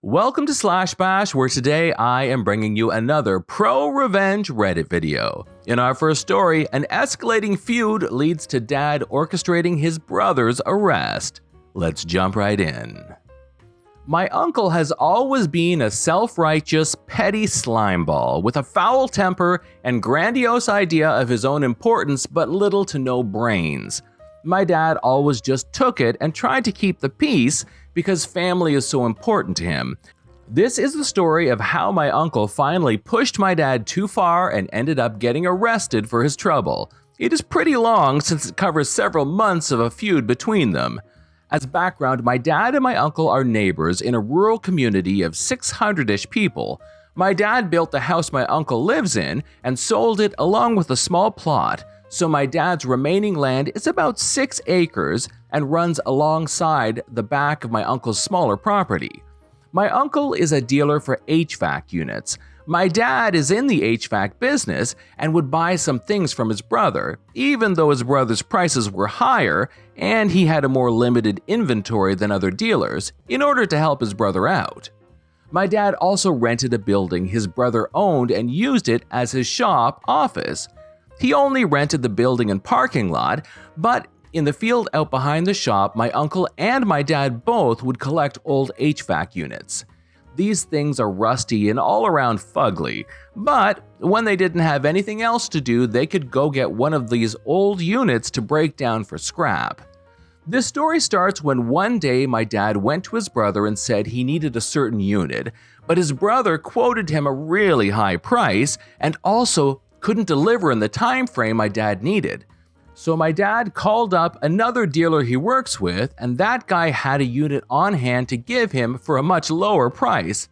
Welcome to Slash Bash, where today I am bringing you another pro-revenge Reddit video. In our first story, an escalating feud leads to dad orchestrating his brother's arrest. Let's jump right in. My uncle has always been a self-righteous, petty slimeball with a foul temper and grandiose idea of his own importance but little to no brains. My dad always just took it and tried to keep the peace because family is so important to him. This is the story of how my uncle finally pushed my dad too far and ended up getting arrested for his trouble. It is pretty long since it covers several months of a feud between them. As background, my dad and my uncle are neighbors in a rural community of 600-ish people. My dad built the house my uncle lives in and sold it along with a small plot, so my dad's remaining land is about 6 acres and runs alongside the back of my uncle's smaller property. My uncle is a dealer for HVAC units. My dad is in the HVAC business and would buy some things from his brother, even though his brother's prices were higher and he had a more limited inventory than other dealers, in order to help his brother out. My dad also rented a building his brother owned and used it as his shop office. He only rented the building and parking lot, but in the field out behind the shop, my uncle and my dad both would collect old HVAC units. These things are rusty and all around fugly, but when they didn't have anything else to do, they could go get one of these old units to break down for scrap. This story starts when one day my dad went to his brother and said he needed a certain unit, but his brother quoted him a really high price and also couldn't deliver in the time frame my dad needed. So my dad called up another dealer he works with, and that guy had a unit on hand to give him for a much lower price.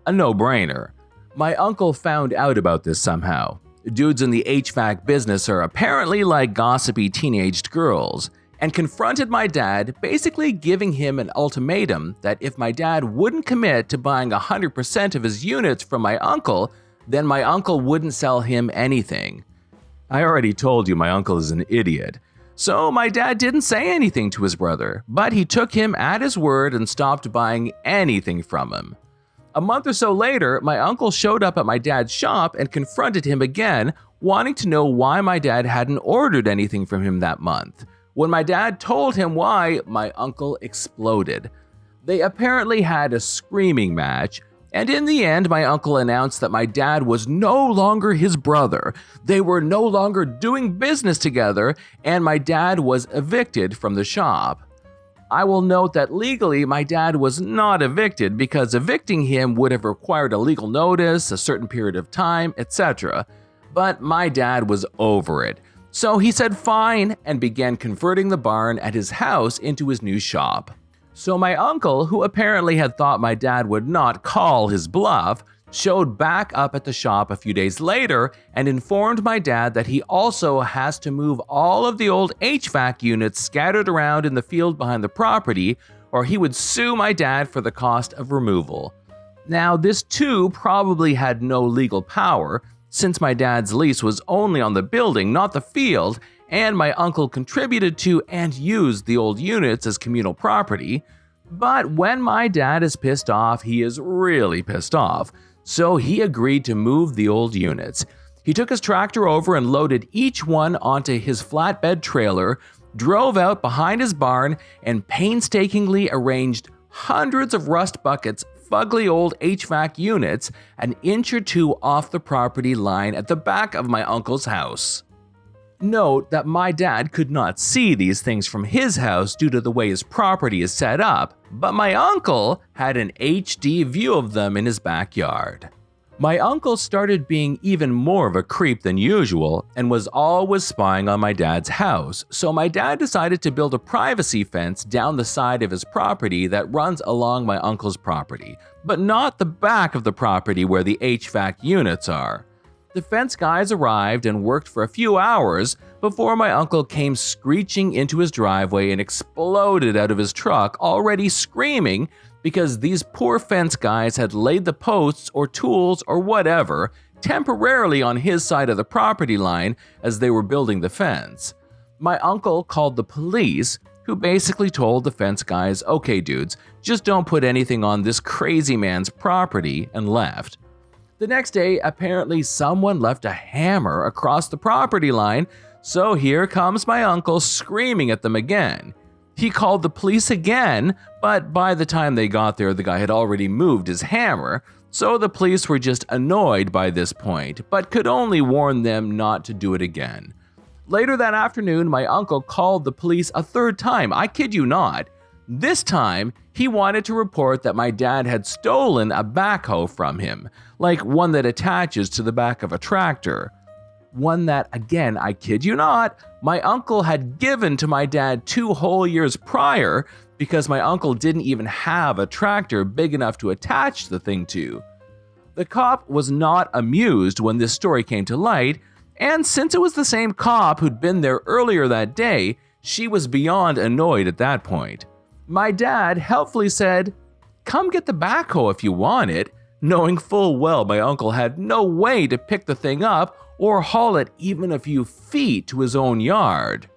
A no-brainer. My uncle found out about this somehow. Dudes in the HVAC business are apparently like gossipy teenaged girls, and confronted my dad, basically giving him an ultimatum that if my dad wouldn't commit to buying 100% of his units from my uncle, then my uncle wouldn't sell him anything. I already told you my uncle is an idiot. So my dad didn't say anything to his brother, but he took him at his word and stopped buying anything from him. A month or so later, my uncle showed up at my dad's shop and confronted him again, wanting to know why my dad hadn't ordered anything from him that month. When my dad told him why, my uncle exploded. They apparently had a screaming match, and in the end, my uncle announced that my dad was no longer his brother. They were no longer doing business together, and my dad was evicted from the shop. I will note that legally, my dad was not evicted because evicting him would have required a legal notice, a certain period of time, etc. But my dad was over it. So he said fine and began converting the barn at his house into his new shop. So my uncle, who apparently had thought my dad would not call his bluff, showed back up at the shop a few days later and informed my dad that he also has to move all of the old HVAC units scattered around in the field behind the property, or he would sue my dad for the cost of removal. Now, this too probably had no legal power, since my dad's lease was only on the building, not the field, and my uncle contributed to and used the old units as communal property. But when my dad is pissed off, he is really pissed off, so he agreed to move the old units. He took his tractor over and loaded each one onto his flatbed trailer, drove out behind his barn, and painstakingly arranged hundreds of rust buckets, fugly old HVAC units, an inch or two off the property line at the back of my uncle's house. Note that my dad could not see these things from his house due to the way his property is set up, but my uncle had an HD view of them in his backyard. My uncle started being even more of a creep than usual and was always spying on my dad's house, so my dad decided to build a privacy fence down the side of his property that runs along my uncle's property, but not the back of the property where the HVAC units are. The fence guys arrived and worked for a few hours before my uncle came screeching into his driveway and exploded out of his truck, already screaming because these poor fence guys had laid the posts or tools or whatever temporarily on his side of the property line as they were building the fence. My uncle called the police, who who basically told the fence guys, "Okay dudes, just don't put anything on this crazy man's property," and left. The next day, apparently someone left a hammer across the property line, so here comes my uncle screaming at them again. He called the police again, but by the time they got there, the guy had already moved his hammer, so the police were just annoyed by this point, but could only warn them not to do it again. Later that afternoon, my uncle called the police a third time, I kid you not. This time, he wanted to report that my dad had stolen a backhoe from him, like one that attaches to the back of a tractor. One that, again, I kid you not, my uncle had given to my dad 2 whole years prior because my uncle didn't even have a tractor big enough to attach the thing to. The cop was not amused when this story came to light, and since it was the same cop who'd been there earlier that day, she was beyond annoyed at that point. My dad helpfully said, "Come get the backhoe if you want it," knowing full well my uncle had no way to pick the thing up or haul it even a few feet to his own yard.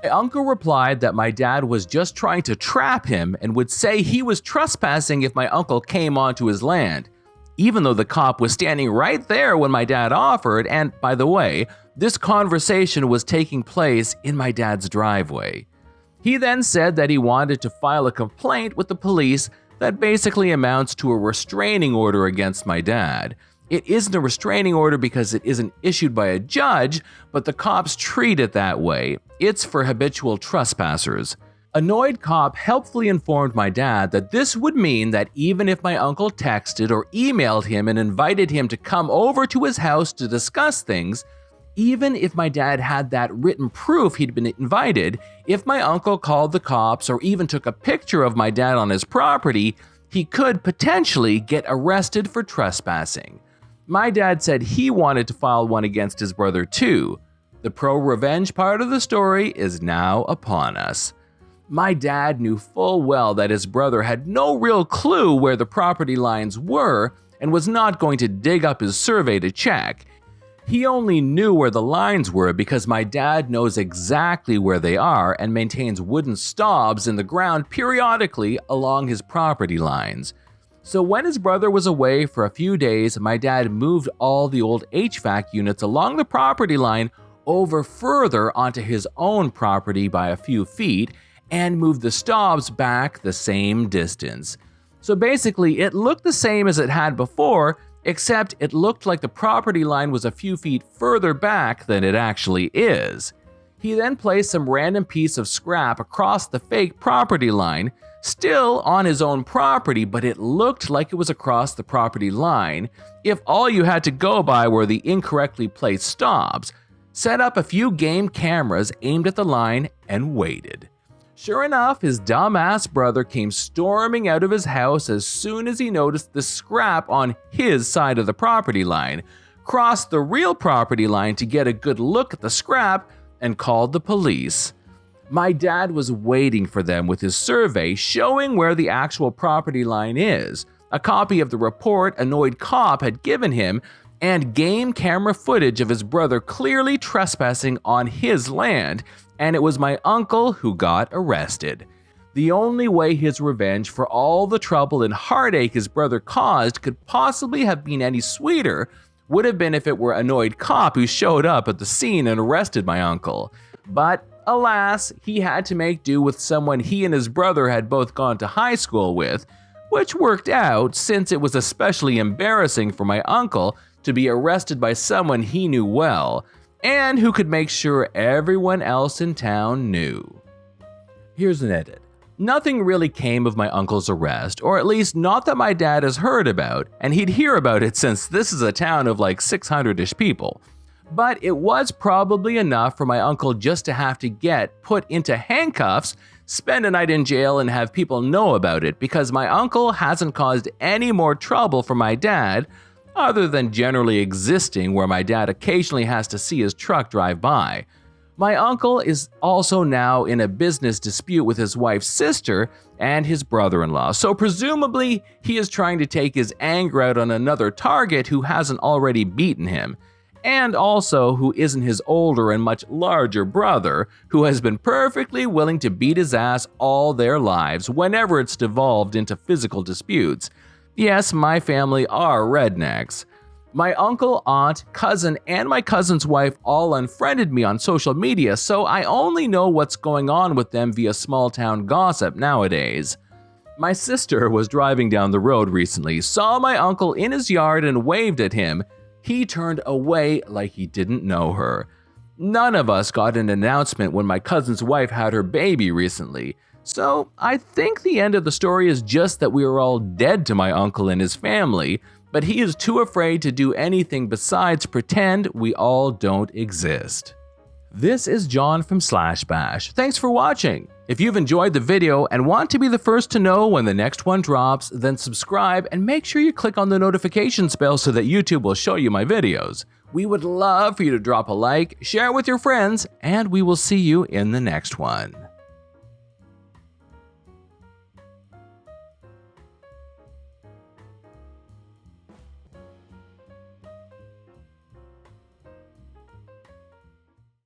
My uncle replied that my dad was just trying to trap him and would say he was trespassing if my uncle came onto his land, even though the cop was standing right there when my dad offered, and by the way, this conversation was taking place in my dad's driveway. He then said that he wanted to file a complaint with the police that basically amounts to a restraining order against my dad. It isn't a restraining order because it isn't issued by a judge, but the cops treat it that way. It's for habitual trespassers. Annoyed cop helpfully informed my dad that this would mean that even if my uncle texted or emailed him and invited him to come over to his house to discuss things, even if my dad had that written proof he'd been invited, if my uncle called the cops or even took a picture of my dad on his property, he could potentially get arrested for trespassing. My dad said he wanted to file one against his brother too. The pro-revenge part of the story is now upon us. My dad knew full well that his brother had no real clue where the property lines were and was not going to dig up his survey to check. He only knew where the lines were because my dad knows exactly where they are and maintains wooden stobs in the ground periodically along his property lines. So when his brother was away for a few days, my dad moved all the old HVAC units along the property line over further onto his own property by a few feet and moved the stobs back the same distance. So basically, it looked the same as it had before, except it looked like the property line was a few feet further back than it actually is. He then placed some random piece of scrap across the fake property line, still on his own property, but it looked like it was across the property line if all you had to go by were the incorrectly placed stobs, set up a few game cameras aimed at the line, and waited. Sure enough, his dumbass brother came storming out of his house as soon as he noticed the scrap on his side of the property line, crossed the real property line to get a good look at the scrap, and called the police. My dad was waiting for them with his survey showing where the actual property line is, a copy of the report annoyed cop had given him, and game camera footage of his brother clearly trespassing on his land, and it was my uncle who got arrested. The only way his revenge for all the trouble and heartache his brother caused could possibly have been any sweeter would have been if it were an annoyed cop who showed up at the scene and arrested my uncle. But alas, he had to make do with someone he and his brother had both gone to high school with, which worked out since it was especially embarrassing for my uncle to be arrested by someone he knew well, and who could make sure everyone else in town knew. Here's an edit. Nothing really came of my uncle's arrest, or at least not that my dad has heard about, and he'd hear about it since this is a town of like 600-ish people. But it was probably enough for my uncle just to have to get put into handcuffs, spend a night in jail, and have people know about it, because my uncle hasn't caused any more trouble for my dad, other than generally existing where my dad occasionally has to see his truck drive by. My uncle is also now in a business dispute with his wife's sister and his brother-in-law, so presumably he is trying to take his anger out on another target who hasn't already beaten him. and also who isn't his older and much larger brother, who has been perfectly willing to beat his ass all their lives whenever it's devolved into physical disputes. Yes, my family are rednecks. My uncle, aunt, cousin, and my cousin's wife all unfriended me on social media, so I only know what's going on with them via small-town gossip nowadays. My sister was driving down the road recently, saw my uncle in his yard and waved at him. He turned away like he didn't know her. None of us got an announcement when my cousin's wife had her baby recently. So I think the end of the story is just that we are all dead to my uncle and his family, but he is too afraid to do anything besides pretend we all don't exist. This is John from /Bash. Thanks for watching. If you've enjoyed the video and want to be the first to know when the next one drops, then subscribe and make sure you click on the notifications bell so that YouTube will show you my videos. We would love for you to drop a like, share with your friends, and we will see you in the next one.